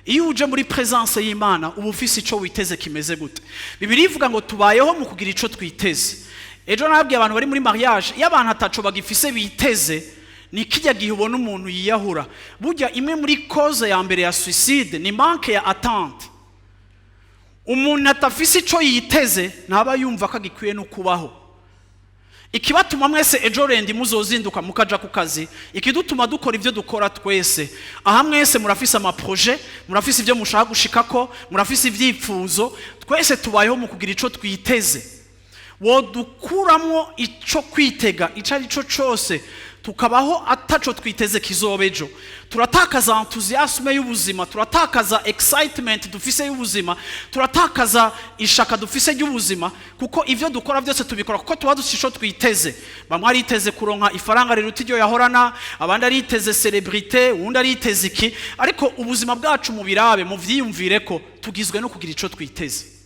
Iyo uje muri presence y'Imana uba ufise ico witeze kimeze gute? Bibiliya ivuga ngo tubayeho mu kugira ico twiteze. Ejo nabwiye abantu bari muri mariage, iyo abantu ataco bagifise biteze, ni kijya gihe ubona umuntu yiyahura. Burya imwe muri cause ya mbere ya suicide ni manque ya attente. Umuntu atafise ico yiteze ntaba yumva ko agikwiye no kubaho. Ikibatuma mwese ejo rendi muzozinduka mukaja ku kazi, ikidutuma dukora ivyo dukora twese. Aha mwese murafise ama projet, murafise ivyo mushaka gushikako, murafise ivyipfuzo, twese tubayeho mu kugira ico twiteze. Wodukuramwo ico kwitega, icari ico cose, tukabaho ataco twiteze kizobejo. Turatakaza enthusiasme y'ubuzima, turatakaza excitement dufise y'ubuzima, turatakaza ishaka dufise y'ubuzima, kuko ivyo dukora byose tubikora kuko tuba dusisho twiteze. Bamwe ariteze kuronka ifaranga riruta iryo yahorana, abandi ariteze celebrité, undi ariteze iki, ariko ubuzima bwacu mu birabe mu vyiyumvire ko tugizwe no kugira ico twiteze.